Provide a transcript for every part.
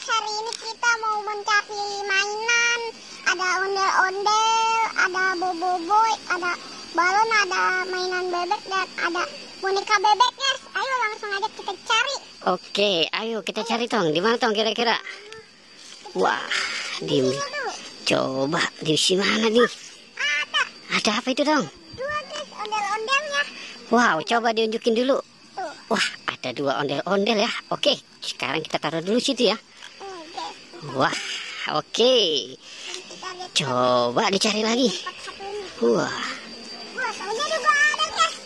guys, hari ini kita mau mencari mainan. Ada ondel-ondel, ada boboiboy, ada balon, ada mainan bebek, dan ada boneka bebek guys. Ayo langsung aja kita cari. Oke, ayo kita cari Tong. Di mana Tong kira-kira? Wah, coba di mana nih? Ada apa itu Tong? Dua guys, ondel-ondelnya. Wow, coba diunjukin dulu. Tuh. Wah, ada dua ondel-ondel ya. Oke, sekarang kita taruh dulu situ ya. Guys. Wah, oke. Kita lihat Coba dicari lagi. satu ini. Wah, Wah, soalnya juga ada guys.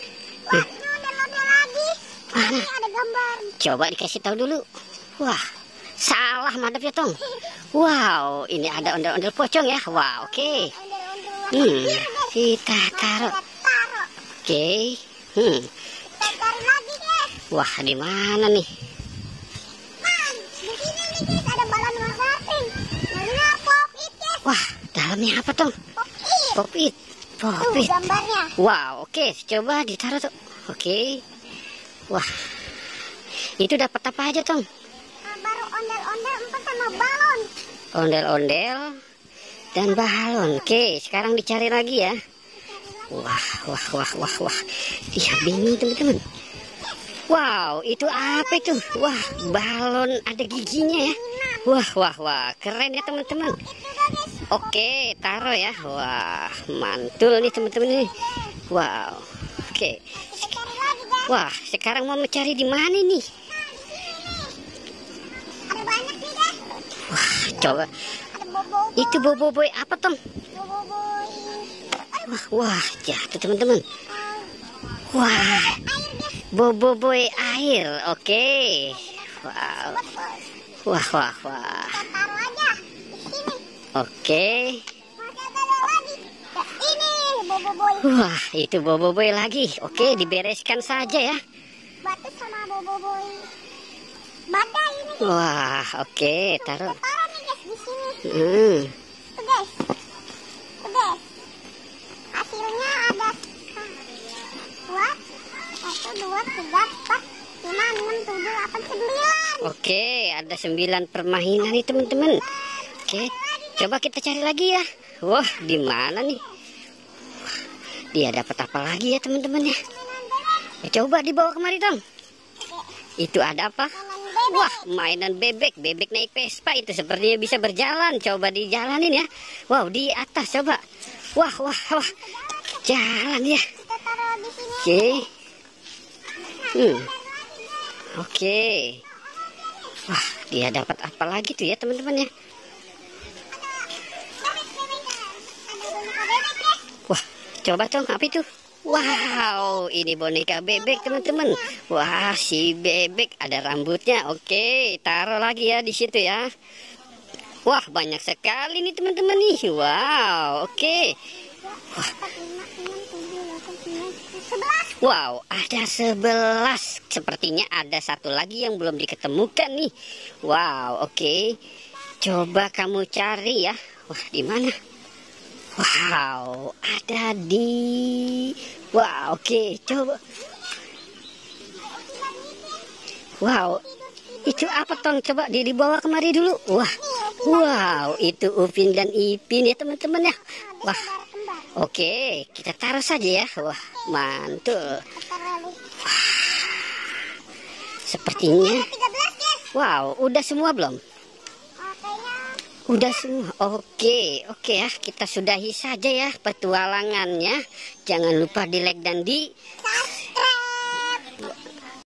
Wah, ini ondel-ondel lagi. Mana? Ini ada gambar. coba dikasih tahu dulu. Wah, salah madep ya Tong. Wow, ini ada ondel-ondel pocong ya. Wah, oke. Ondel-ondel warna biru, guys. Kita taruh. Kita taruh. Oke. Kita cari lagi guys. Wah, di mana nih? Man, di sini nih guys ada balon warna pink. Warna pop it guys. Wah, dalamnya apa Tong? Pop it. Pop it. Pop Tuh it. gambarnya. Wow, oke. Coba ditaruh tuh. Oke. Wah, itu dapat apa aja Tong? Baru ondel-ondel 4 sama balon. Ondel-ondel dan balon. Oke, sekarang dicari lagi ya. Wah. Dia bingung teman-teman. Wow, itu apa itu? Wah, balon ada giginya ya. Wah, keren ya teman-teman. Oke, taruh ya. Wah, mantul nih teman-teman ini. Wow, oke. Kita cari lagi guys. Wah, sekarang mau mencari di mana nih? Ada banyak nih guys. Wah, coba. Ada boboiboy. Itu boboiboy apa Tong? Boboiboy. Wah, jatuh teman-teman. Wah, Air guys. boboiboy air. Oke. Wow. Wah. Kita taruh aja di sini. Oke. Masih ada lagi. Ya, ini boboiboy. Wah, itu boboiboy lagi. Oke, dibereskan saja ya. Batu sama boboiboy. Badai ini guys. Wah, oke, taruh. Taruh nih guys di sini. Tuh guys. Hasilnya ada 1, 2, 3, 4, 5, 6, 7, 8, 9. Oke, ada 9 permainan nih teman-teman. Oke, coba kita cari lagi ya. Wah, di mana nih? Wah, dia dapat apa lagi ya teman-teman ya? Coba dibawa kemari Tong. Itu ada apa? Wah, mainan bebek. Bebek naik Vespa itu sepertinya bisa berjalan. Coba dijalanin ya. Wow, di atas coba. Wah. Jalan ya. Kita taruh di sini. Oke. Oke. Wah, dia dapat apa lagi tuh ya teman-teman ya? Wah, coba Tong, apa itu? Wow, ini boneka bebek teman-teman. Wah, si bebek ada rambutnya. Oke, taruh lagi ya di situ ya. Wah, banyak sekali nih teman-teman nih. Wow, oke. Wow, ada 11. Sepertinya ada satu lagi yang belum diketemukan nih. Wow, oke. Coba kamu cari ya. Wah, di mana? Wow, ada di... Wow, oke, coba. Wow, itu apa Tong? Coba dibawa kemari dulu. Wow, itu Upin dan Ipin ya teman-teman ya. Wah, oke, kita taruh saja ya. Wah, mantul. Sepertinya. Wow, udah semua belum? Udah semua. Oke ya, kita sudahi saja ya petualangannya. Jangan lupa di like dan di